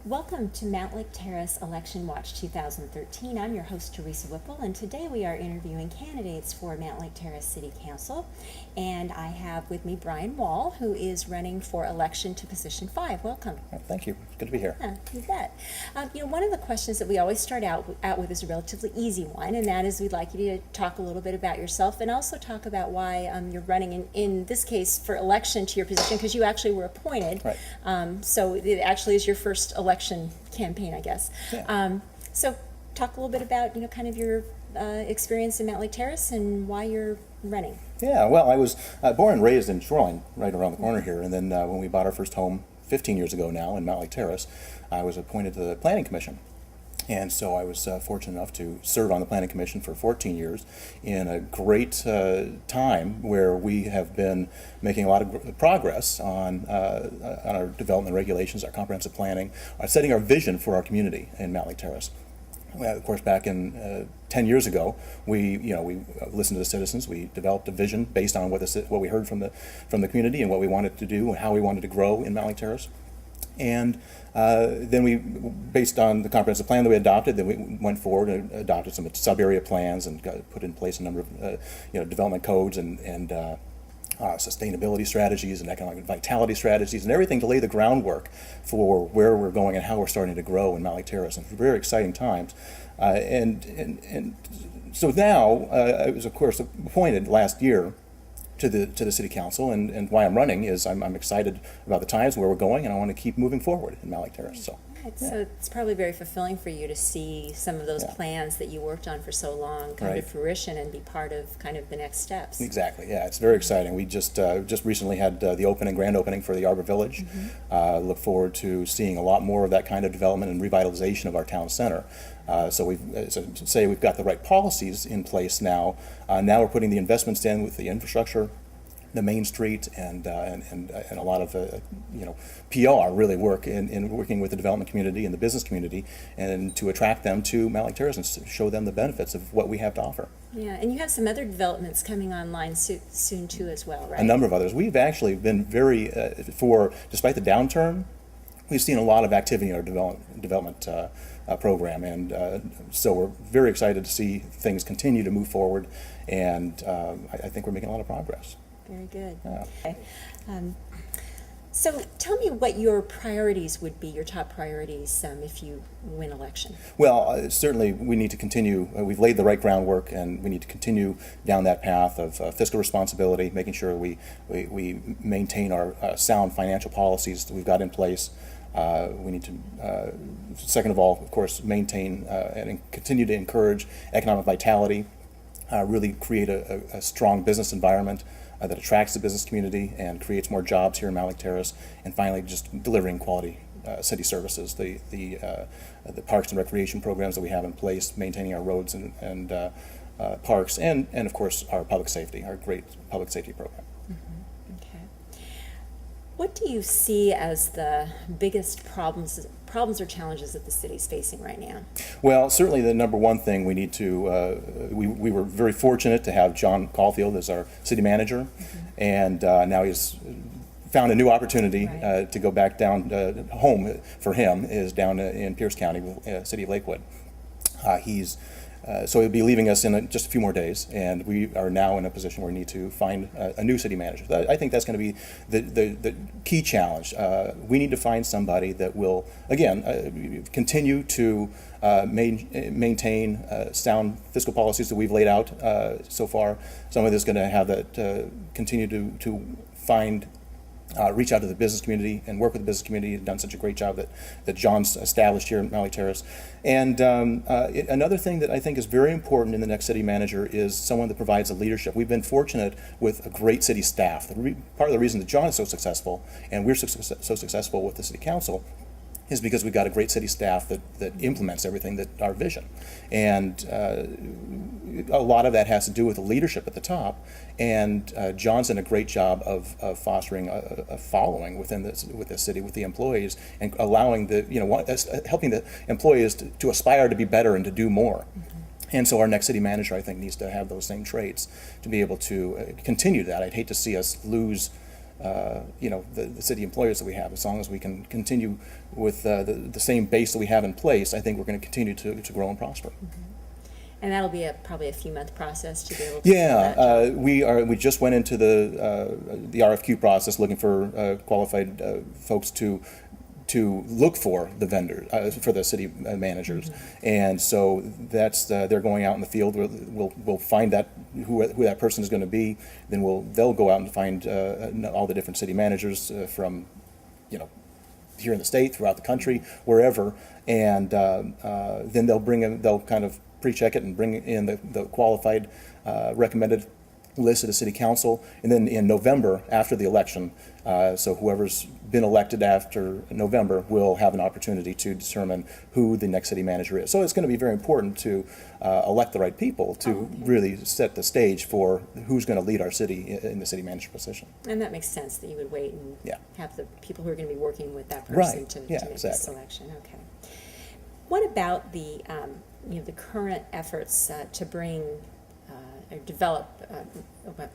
Welcome to Mount Lake Terrace Election Watch 2013. I'm your host, Teresa Wippel, and today we are interviewing candidates for Mount Lake Terrace City Council. And I have with me Bryan Wahl, who is running for election to position 5. Welcome. Thank you. It's good to be here. Yeah, you bet. One of the questions that we always start out with is a relatively easy one, and that is we'd like you to talk a little bit about yourself and also talk about why you're running, in this case, for election to your position, because you actually were appointed. Right. So it actually is your first election campaign, I guess. Yeah. So talk a little bit about, kind of your experience in Mount Lake Terrace and why you're running. Yeah, well, I was born and raised in Shoreline, right around the corner here, and then when we bought our first home 15 years ago now in Mount Lake Terrace, I was appointed to the Planning Commission. And so I was fortunate enough to serve on the Planning Commission for 14 years in a great time where we have been making a lot of progress on our development regulations, our comprehensive planning, setting our vision for our community in Mount Lake Terrace. Well, of course, back in 10 years ago, we listened to the citizens. We developed a vision based on what we heard from the community and what we wanted to do and how we wanted to grow in Mount Lake Terrace. And then we, based on the comprehensive plan that we adopted, then we went forward and adopted some sub-area plans and put in place a number of development codes and sustainability strategies and economic vitality strategies and everything to lay the groundwork for where we're going and how we're starting to grow in Mount Lake Terrace. And very exciting times. And so now I was, of course, appointed last year to the city council, and why I'm running is I'm excited about the times where we're going, and I want to keep moving forward in Mount Lake Terrace. So. Right. So it's probably very fulfilling for you to see some of those plans that you worked on for so long come to fruition and be part of kind of the next steps. Exactly. Yeah, it's very exciting. We just recently had the grand opening for the Arbor Village. Look forward to seeing a lot more of that kind of development and revitalization of our town center. So we've got the right policies in place now. Now we're putting the investments in with the infrastructure, the Main Street, and a lot of PR really work in working with the development community and the business community, and to attract them to Mount Lake Terrace and show them the benefits of what we have to offer. Yeah, and you have some other developments coming online soon too as well, right? A number of others. We've actually been very despite the downturn, we've seen a lot of activity in our development program, and so we're very excited to see things continue to move forward, and I think we're making a lot of progress. Very good. Yeah. Okay. So tell me what your priorities would be, your top priorities, if you win election. Well, certainly we need to continue. We've laid the right groundwork, and we need to continue down that path of fiscal responsibility, making sure we maintain our sound financial policies that we've got in place. We need to, second of all, of course, maintain and continue to encourage economic vitality, really create a strong business environment that attracts the business community and creates more jobs here in Mount Lake Terrace, and finally just delivering quality city services, the parks and recreation programs that we have in place, maintaining our roads and parks, and of course our public safety, our great public safety program. Okay. What do you see as the biggest problems or challenges that the city's facing right now? Well, certainly the number one thing we need to, we were very fortunate to have John Caulfield as our city manager, and now he's found a new opportunity to go back down home for him is down in Pierce County with city of Lakewood. So he'll be leaving us in just a few more days, and we are now in a position where we need to find a new city manager. I think that's going to be the key challenge. We need to find somebody that will, again, continue to maintain sound fiscal policies that we've laid out so far. Someone that's going to have that continue to find reach out to the business community and work with the business community. He's done such a great job that John's established here in Mount Lake Terrace. And another thing that I think is very important in the next city manager is someone that provides a leadership. We've been fortunate with a great city staff. Part of the reason that John is so successful and we're so successful with the city council is because we've got a great city staff that implements everything that our vision. And a lot of that has to do with the leadership at the top. And John's done a great job of fostering a following with the city, with the employees, and allowing helping the employees to aspire to be better and to do more. And so our next city manager, I think, needs to have those same traits to be able to continue that. I'd hate to see us lose the city employers that we have. As long as we can continue with the same base that we have in place, I think we're going to continue to grow and prosper. And that'll be probably a few month process to be able to. Yeah, we just went into the RFQ process looking for qualified folks to look for the vendor for the city managers, and so that's they're going out in the field. We'll find that who that person is going to be. Then they'll go out and find all the different city managers from here in the state, throughout the country, wherever, and then they'll kind of pre-check it and bring in the qualified recommended list of the city council, and then in November after the election, so whoever's been elected after November will have an opportunity to determine who the next city manager is. So it's going to be very important to elect the right people to really set the stage for who's going to lead our city in the city manager position. And that makes sense that you would wait and have the people who are going to be working with that person Right. to Yeah, make exactly. the selection. Okay. What about the the current efforts to bring or develop,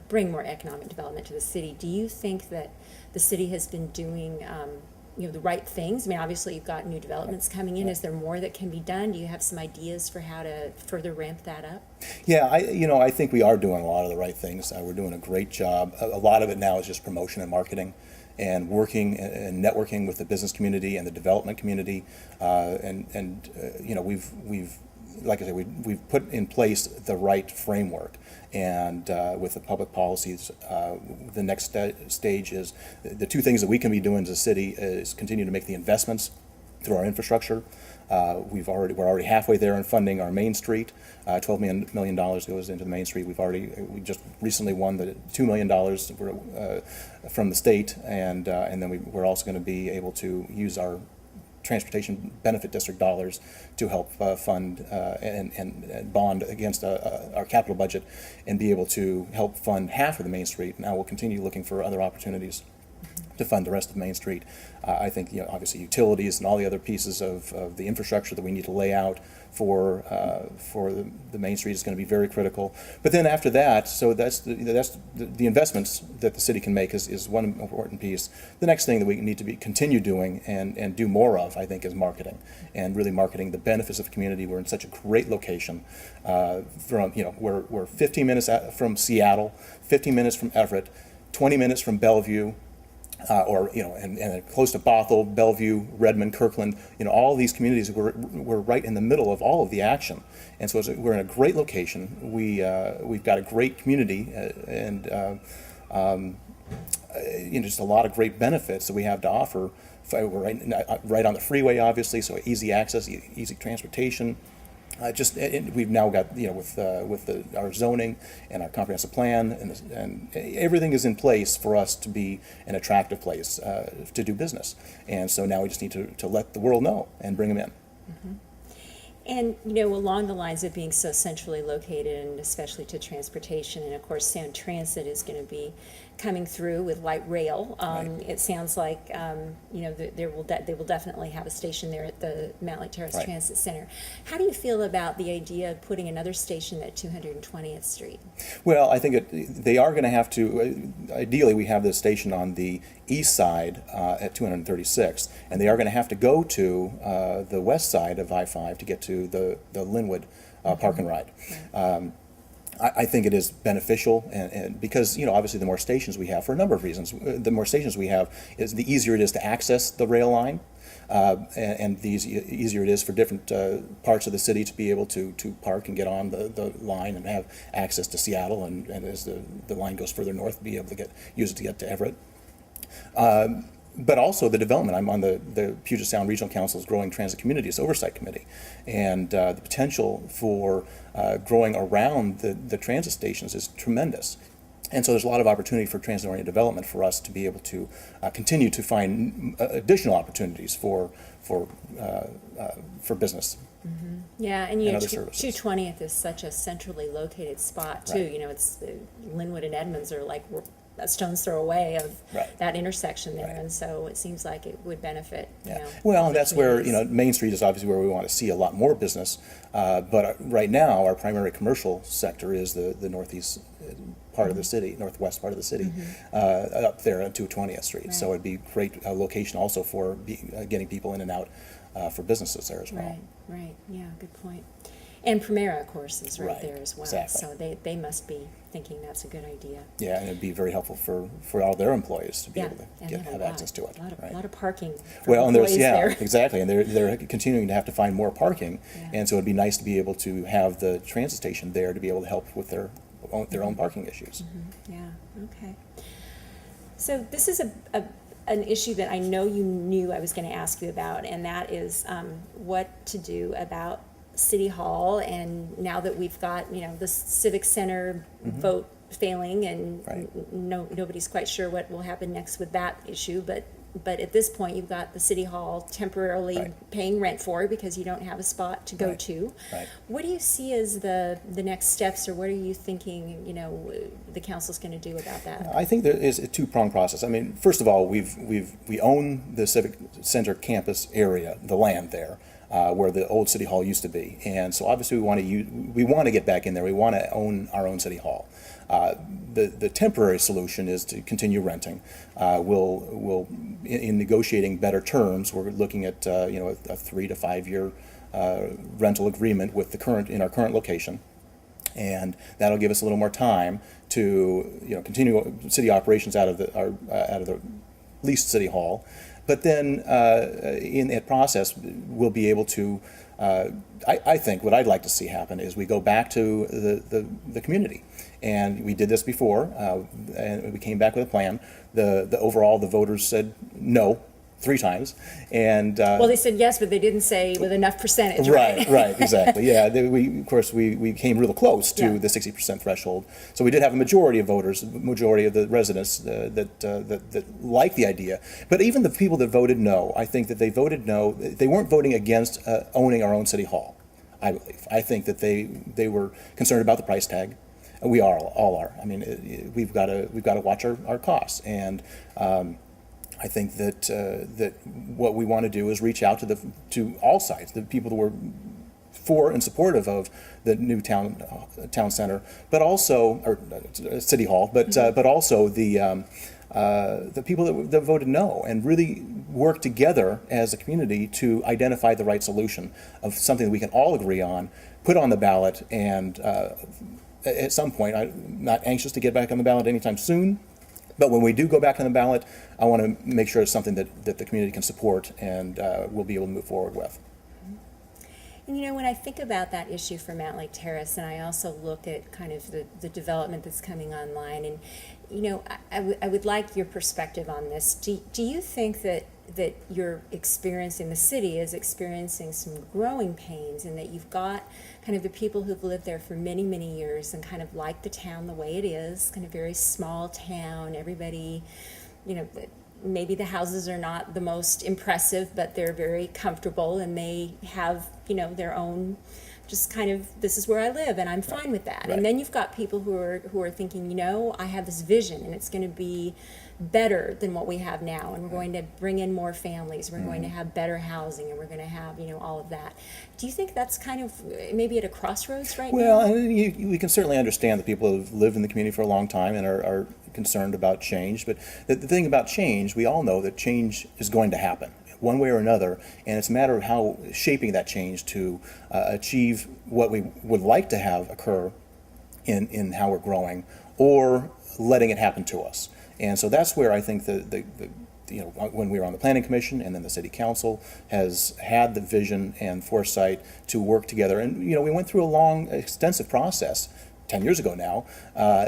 bring more economic development to the city? Do you think that the city has been doing, the right things? I mean, obviously you've got new developments coming in. Is there more that can be done? Do you have some ideas for how to further ramp that up? Yeah, I think we are doing a lot of the right things. We're doing a great job. A lot of it now is just promotion and marketing, and working and networking with the business community and the development community, we've like I said, we've put in place the right framework, and with the public policies, the next stage is the two things that we can be doing as a city is continue to make the investments through our infrastructure. We're already halfway there in funding our Main Street. $12 million goes into the Main Street. We just recently won the $2 million from the state, and then we're also going to be able to use our transportation benefit district dollars to help fund and bond against our capital budget, and be able to help fund half of the Main Street. Now we'll continue looking for other opportunities to fund the rest of Main Street. I think obviously utilities and all the other pieces of the infrastructure that we need to lay out for the Main Street is going to be very critical. But then after that, so that's the investments that the city can make is one important piece. The next thing that we need to continue doing and do more of, I think, is marketing, and really marketing the benefits of the community. We're in such a great location. We're 15 minutes from Seattle, 15 minutes from Everett, 20 minutes from Bellevue. And close to Bothell, Bellevue, Redmond, Kirkland, all these communities, we're right in the middle of all of the action, and so we're in a great location. We've got a great community, and just a lot of great benefits that we have to offer. We're right on the freeway, obviously, so easy access, easy transportation. We've now got with our zoning and our comprehensive plan, and everything is in place for us to be an attractive place to do business. And so now we just need to let the world know and bring them in. Mm-hmm. And along the lines of being so centrally located, and especially to transportation, and of course Sound Transit is going to be coming through with light rail. Right. It sounds like they will definitely have a station there at the Mount Lake Terrace Right. Transit Center. How do you feel about the idea of putting another station at 220th Street? Well, I think they are going to have to. Ideally, we have this station on the east side at 236th, and they are going to have to go to the west side of I-5 to get to the Linwood Park and Ride. Right. I think it is beneficial, and because obviously the more stations we have, for a number of reasons, the more stations we have, is the easier it is to access the rail line, and the easier it is for different parts of the city to be able to park and get on the line and have access to Seattle, and as the line goes further north, be able to use it to get to Everett. But also the development. I'm on the Puget Sound Regional Council's Growing Transit Communities Oversight Committee, and the potential for growing around the transit stations is tremendous. And so there's a lot of opportunity for transit-oriented development for us to be able to continue to find additional opportunities for business. Mm-hmm. Yeah, and 220th is such a centrally located spot too. Right. It's Linwood and Edmonds are like a stone's throw away of Right. that intersection there, Right. and so it seems like it would benefit. Yeah. You know, Well, all and the that's where, communities. Main Street is obviously where we want to see a lot more business. But right now, our primary commercial sector is the northeast part of the city, northwest part of the city, up there on 220th Street. So Right. it'd be a great location also for getting people in and out for businesses there as well. Right, right, yeah, good point. And Primera, of course, is right Right, there as well. exactly. So they must be thinking that's a good idea. Yeah, and it'd be very helpful for all their employees to be Yeah, able and to they have access to it. A lot of, Right. lot of parking for Well, and there's, employees yeah, there. exactly, and they're continuing to have to find more parking, Yeah. and so it'd be nice to be able to have the transit station there to be able to help with their own parking issues. Yeah, okay. So this is an issue that I know you knew I was going to ask you about, and that is what to do about City Hall, and now that we've got, the Civic Center vote failing, and Right. nobody's quite sure what will happen next with that issue, but at this point, you've got the City Hall temporarily Right. paying rent for because you don't have a spot to go Right. to. Right. What do you see as the next steps, or what are you thinking, the council's going to do about that? I think there is a two-pronged process. I mean, first of all, we own the Civic Center campus area, the land there, where the old City Hall used to be, and so obviously we want to get back in there. We want to own our own City Hall. The temporary solution is to continue renting. We'll in negotiating better terms, we're looking at a 3 to 5 year rental agreement with in our current location, and that'll give us a little more time to continue city operations out of the leased City Hall. But then in that process, we'll be able to. I think what I'd like to see happen is we go back to the community, and we did this before, and we came back with a plan. The voters said no 3 times, and Well, they said yes, but they didn't say with enough percentage, right? right, exactly. Yeah, we came real close to Yeah. the 60% threshold. So we did have a majority of voters, majority of the residents that like the idea. But even the people that voted no, I think that they voted no. They weren't voting against owning our own City Hall, I believe. I think that they were concerned about the price tag. We all are. I mean, we've got to watch our costs, and I think that what we want to do is reach out to all sides, the people that were for and supportive of the new town center, but also City Hall, but also the people that voted no, and really work together as a community to identify the right solution of something that we can all agree on, put on the ballot, and at some point, I'm not anxious to get back on the ballot anytime soon. But when we do go back on the ballot, I want to make sure it's something that the community can support and we'll be able to move forward with. And when I think about that issue for Mount Lake Terrace, and I also look at kind of the development that's coming online, and I would like your perspective on this. Do you think that you're experiencing, the city is experiencing some growing pains, and that you've got kind of the people who've lived there for many, many years and kind of like the town the way it is, kind of very small town, everybody, maybe the houses are not the most impressive, but they're very comfortable, and they have, their own, just kind of, this is where I live and I'm fine with that. Right. And then you've got people who are thinking, I have this vision and it's going to be better than what we have now, and we're going to bring in more families, we're going to have better housing, and we're going to have, all of that. Do you think that's kind of maybe at a crossroads right Well, now? we can certainly understand that people have lived in the community for a long time and are concerned about change. But the thing about change, we all know that change is going to happen one way or another, and it's a matter of how shaping that change to achieve what we would like to have occur in how we're growing, or letting it happen to us. And so that's where I think when we were on the Planning Commission, and then the City Council has had the vision and foresight to work together. And we went through a long, extensive process 10 years ago now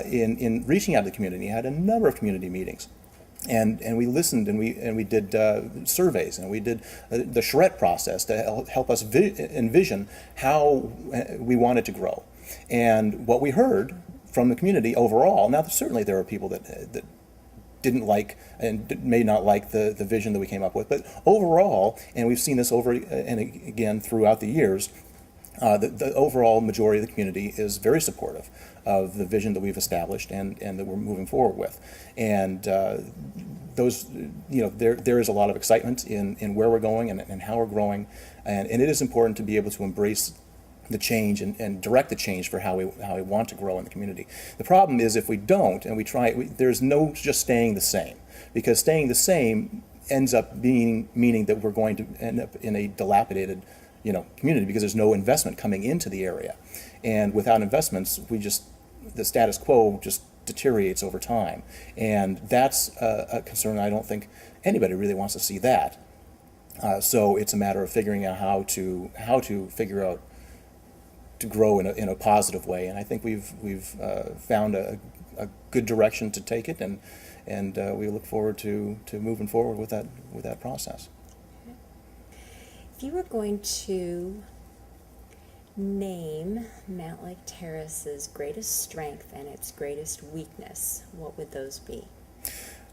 in reaching out to the community. Had a number of community meetings. And we listened, and we did surveys, and we did the charrette process to help us envision how we wanted to grow. And what we heard from the community overall, now certainly there are people that didn't like and may not like the vision that we came up with, but overall, and we've seen this over and again throughout the years, the overall majority of the community is very supportive of the vision that we've established and that we're moving forward with. And those, there is a lot of excitement in where we're going and how we're growing. And it is important to be able to embrace the change and direct the change for how we want to grow in the community. The problem is if we don't and we try, there's no just staying the same, because staying the same ends up meaning that we're going to end up in a dilapidated community, because there's no investment coming into the area. And without investments, the status quo just deteriorates over time. And that's a concern. I don't think anybody really wants to see that. So it's a matter of figuring out how to figure out to grow in a positive way. And I think we've found a good direction to take it, and we look forward to moving forward with that process. If you were going to name Mount Lake Terrace's greatest strength and its greatest weakness, what would those be?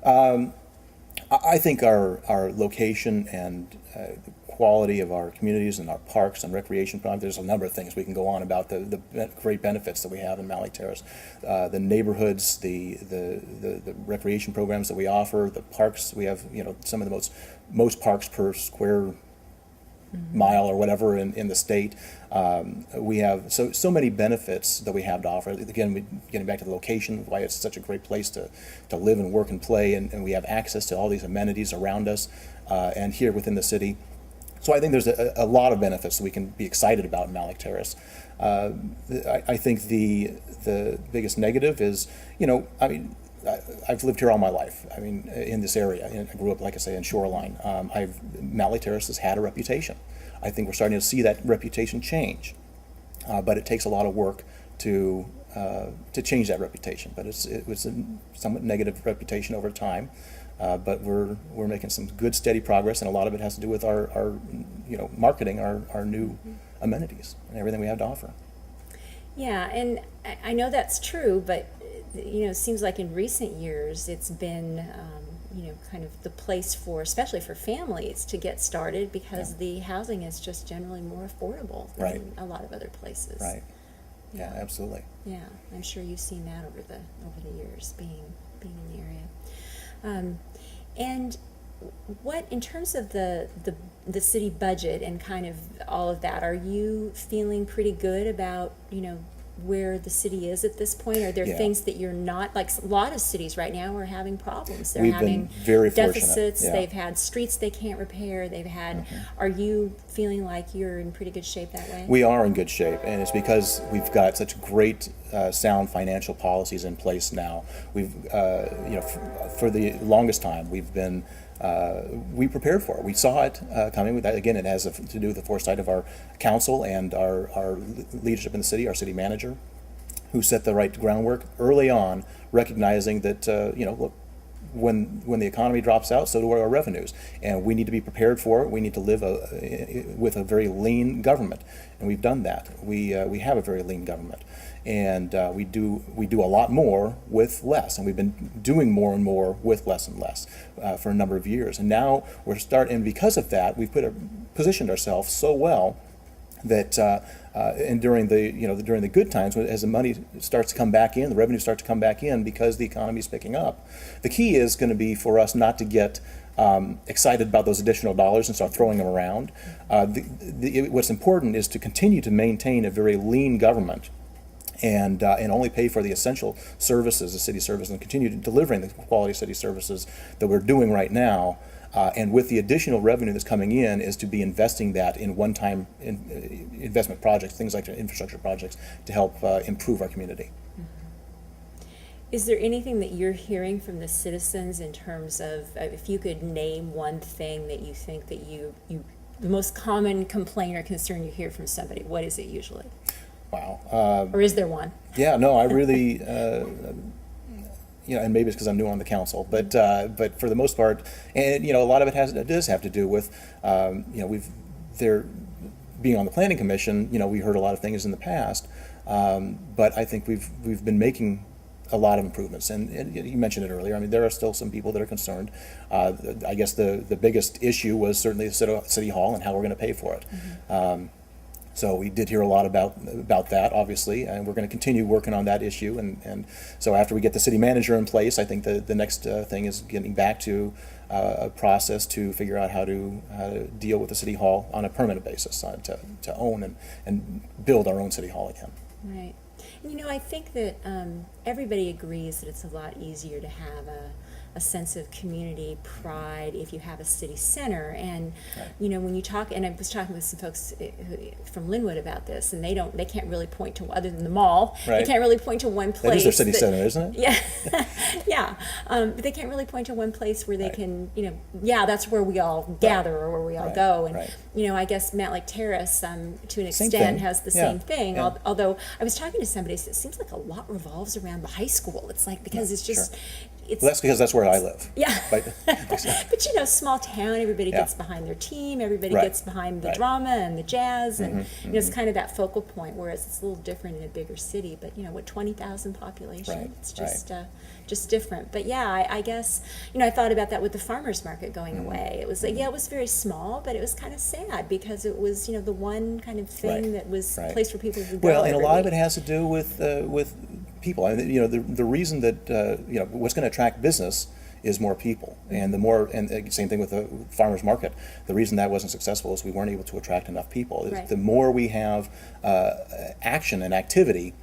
I think our location and the quality of our communities and our parks and recreation programs. There's a number of things we can go on about the great benefits that we have in Mount Lake Terrace. The neighborhoods, the recreation programs that we offer, the parks. We have some of the most parks per square mile or whatever in the state. We have so many benefits that we have to offer. Again, getting back to the location, why it's such a great place to live and work and play, and we have access to all these amenities around us and here within the city. So I think there's a lot of benefits that we can be excited about in Mount Lake Terrace. I think the biggest negative is, I've lived here all my life. I mean, in this area. I grew up, like I say, in Shoreline. Mount Lake Terrace has had a reputation. I think we're starting to see that reputation change, but it takes a lot of work to change that reputation. But it was a somewhat negative reputation over time. But we're making some good, steady progress, and a lot of it has to do with our marketing our new amenities and everything we have to offer. Yeah, and I know that's true, but it seems like in recent years it's been kind of the place for, especially for families, to get started, because the housing is just generally more affordable than a lot of other places. Right. Yeah, absolutely. Yeah, I'm sure you've seen that over the years being in the area. And what, in terms of the city budget and kind of all of that, are you feeling pretty good about where the city is at this point? Are there things that you're not, like a lot of cities right now are having problems? They're having very deficits. Yeah. They've had streets they can't repair. They've had. Are you feeling like you're in pretty good shape that way? We are in good shape, and it's because we've got such great, sound financial policies in place now. We've, for the longest time, we've been. We prepared for it. We saw it coming. Again, it has to do with the foresight of our council and our leadership in the city, our city manager, who set the right groundwork early on, recognizing that look, when the economy drops out, so do our revenues, and we need to be prepared for it. We need to live with a very lean government, and we've done that. We have a very lean government. And we do a lot more with less, and we've been doing more and more with less and less for a number of years. And now and because of that, we've positioned ourselves so well that and during the good times, as the money starts to come back in, the revenue starts to come back in because the economy is picking up. The key is going to be for us not to get excited about those additional dollars and start throwing them around. What's important is to continue to maintain a very lean government. And only pay for the essential services, the city services, and continue delivering the quality city services that we're doing right now. And with the additional revenue that's coming in, is to be investing that in one-time investment projects, things like infrastructure projects, to help improve our community. Is there anything that you're hearing from the citizens in terms of, if you could name one thing that you think that the most common complaint or concern you hear from somebody, what is it usually? Wow. Or is there one? Yeah, no, I really, and maybe it's because I'm new on the council, but for the most part, and a lot of it does have to do with, being on the planning commission. We heard a lot of things in the past, but I think we've been making a lot of improvements, and you mentioned it earlier. I mean, there are still some people that are concerned. I guess the biggest issue was certainly the city hall and how we're going to pay for it. So we did hear a lot about that, obviously, and we're going to continue working on that issue. And so after we get the city manager in place, I think the next thing is getting back to a process to figure out how to deal with the city hall on a permanent basis, to own and build our own city hall again. Right. And I think that everybody agrees that it's a lot easier to have a sense of community pride if you have a city center. And right. When you talk, and I was talking with some folks from Linwood about this, and they can't really point to, other than the mall, right. they can't really point to one place. That is their city center, isn't it? Yeah, yeah. But they can't really point to one place where they can, that's where we all gather or where we all right. go. And right. I guess Matlack Terrace, to an extent, thing. has the Yeah. same thing. Yeah. Although I was talking to somebody, it seems like a lot revolves around the high school. It's like, because it's just. Sure. It's, well, that's because that's where I live. Yeah. But Small town, everybody yeah. gets behind their team, everybody right. gets behind the right. drama and the jazz, and mm-hmm. it's kind of that focal point, whereas it's a little different in a bigger city. But 20,000 population, right. it's just different. But yeah, I guess I thought about that with the farmers market going mm-hmm. away. It was like, it was very small, but it was kind of sad because it was the one kind of thing right. that was right. a place where people would go. Well, and a lot week. of it has to do with people. I mean, the reason that what's going to attract business is more people, and the same thing with the farmers market. The reason that wasn't successful is we weren't able to attract enough people. Right. The more we have action and activity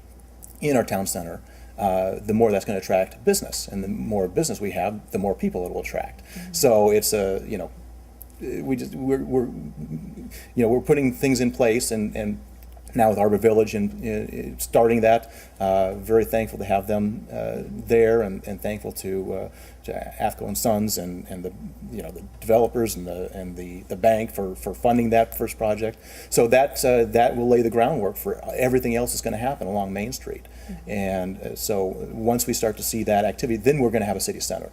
in our town center, the more that's going to attract business, and the more business we have, the more people it will attract. Mm-hmm. So it's we're putting things in place, and now with Arbor Village and starting that, very thankful to have them there, and thankful to Athco and Sons and the the developers and the bank for funding that first project. So that will lay the groundwork for everything else that's going to happen along Main Street. Mm-hmm. And so once we start to see that activity, then we're going to have a city center.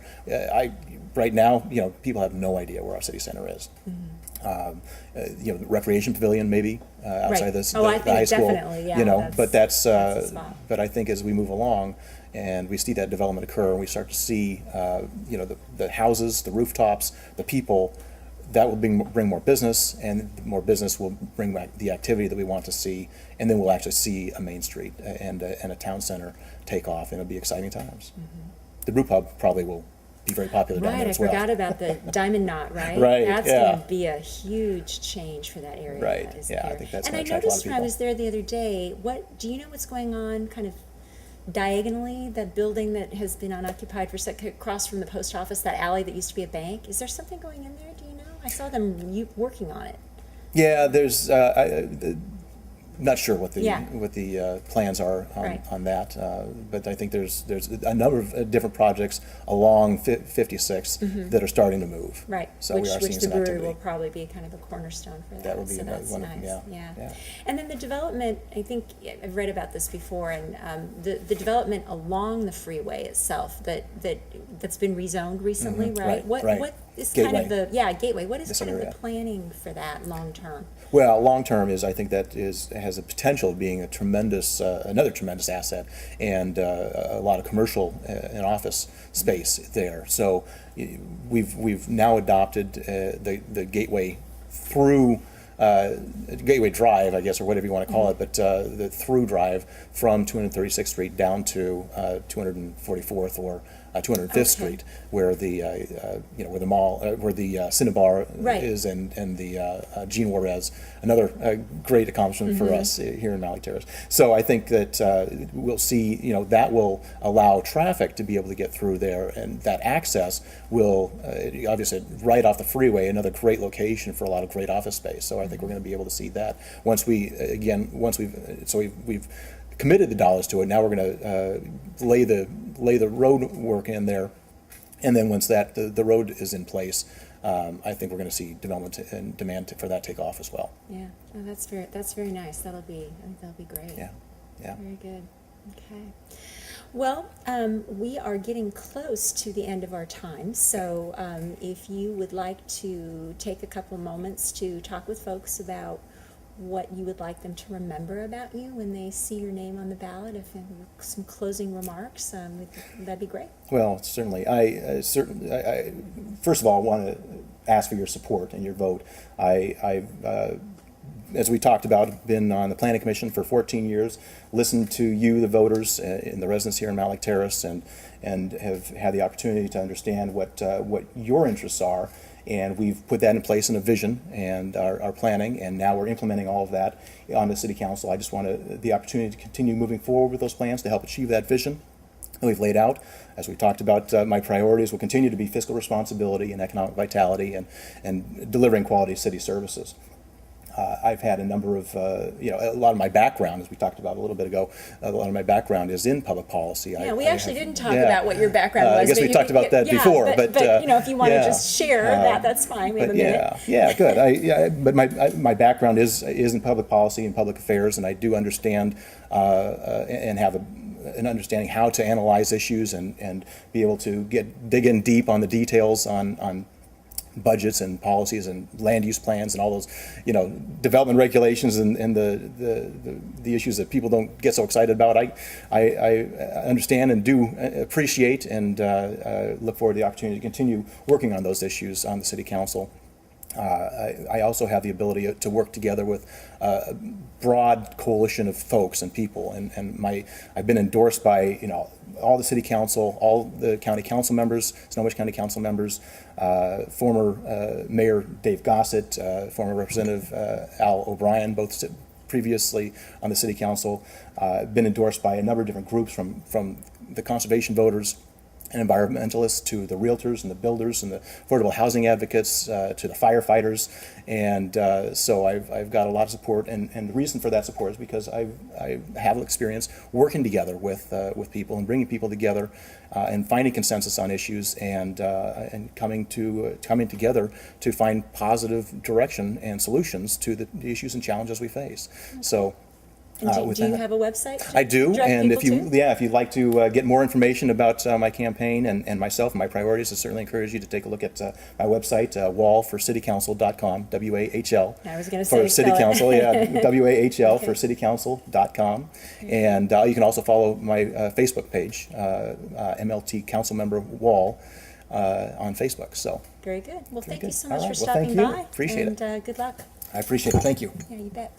Right now, people have no idea where our city center is. Mm-hmm. The recreation pavilion maybe outside right. the high school. Definitely, yeah, but that's a spot. but I think as we move along and we see that development occur, and we start to see the houses, the rooftops, the people, that will bring more business, and more business will bring back the activity that we want to see, and then we'll actually see a Main Street and a town center take off, and it'll be exciting times. Mm-hmm. The brew pub probably will be very popular down there as well. Right, I forgot about the Diamond Knot, right? Right, That's yeah. going to be a huge change for that area. Right, that is yeah, there. I think that's and going to I attract a lot of noticed when I people. was there the other day, do you know what's going on kind of diagonally, that building that has been unoccupied for across from the post office, that alley that used to be a bank? Is there something going in there? Do you know? I saw them working on it. Yeah, there's. Not sure what the plans are on that, but I think there's a number of different projects along 56 mm-hmm. that are starting to move. Right, So which we are seeing the some brewery activity. will probably be kind of a cornerstone for that. That would be so that's one nice. of them, yeah. And then the development, I think I've read about this before, and the development along the freeway itself that's been rezoned recently, Mm-hmm. right? Right. What is Gateway. kind of the Gateway? What is This kind of area. the planning for that long term? Well, long term is, I think that has a potential of being a tremendous, another tremendous asset, and a lot of commercial and office space there. So we've now adopted the Gateway through Gateway Drive, I guess, or whatever you want to call it, but the through drive from 236th Street down to 244th or 205th Street, where the where the mall, where the Cinnabar is, and the Gene Juarez, another great accomplishment for us here in Mallory Terrace. So I think that we'll see, that will allow traffic to be able to get through there, and that access will obviously right off the freeway, another great location for a lot of great office space. So I think we're going to be able to see that once we've committed the dollars to it. Now we're going to lay the road work in there, and then once the road is in place, I think we're going to see development and demand for that take off as well. Yeah, oh, that's very nice. I think that'll be great. Yeah. Very good. Okay. Well, we are getting close to the end of our time, so if you would like to take a couple moments to talk with folks about what you would like them to remember about you when they see your name on the ballot, if some closing remarks, that'd be great. Well, certainly. I first of all want to ask for your support and your vote. I've as we talked about, been on the Planning Commission for 14 years, listened to you, the voters, and the residents here in Mount Lake Terrace, and have had the opportunity to understand what your interests are. And we've put that in place in a vision and our planning, and now we're implementing all of that on the City Council. I just want the opportunity to continue moving forward with those plans to help achieve that vision that we've laid out. As we talked about, my priorities will continue to be fiscal responsibility and economic vitality and delivering quality city services. I've had a number of, a lot of my background, as we talked about a little bit ago, a lot of my background is in public policy. Yeah, we actually didn't talk about what your background was. I guess we talked about that before. But if you want to just share that's fine. We have a minute. Yeah, good. But my background is in public policy and public affairs, and I do understand and have an understanding how to analyze issues and be able to dig in deep on the details on budgets and policies and land use plans and all those, development regulations and the issues that people don't get so excited about. I understand and do appreciate and look forward to the opportunity to continue working on those issues on the City Council. I also have the ability to work together with a broad coalition of folks and people, and I've been endorsed by all the City Council, all the county council members, Snohomish County Council members, former Mayor Dave Gossett, former Representative Al O'Brien, both previously on the City Council, been endorsed by a number of different groups from the conservation voters and environmentalists to the realtors and the builders and the affordable housing advocates to the firefighters, and so I've got a lot of support, and the reason for that support is because I have experience working together with people and bringing people together and finding consensus on issues and coming together to find positive direction and solutions to the issues and challenges we face. So. And do you have a website? I do, and if you'd like to get more information about my campaign and myself and my priorities, I certainly encourage you to take a look at my website, wahlforcitycouncil.com, WAHL. I was going to say for City Council, WAHL for citycouncil.com, and you can also follow my Facebook page, MLT Councilmember Wahl, on Facebook. So very good. Well, thank you so much for right. stopping thank you. by. Appreciate it. And good luck. I appreciate it. Thank you. Yeah, you bet.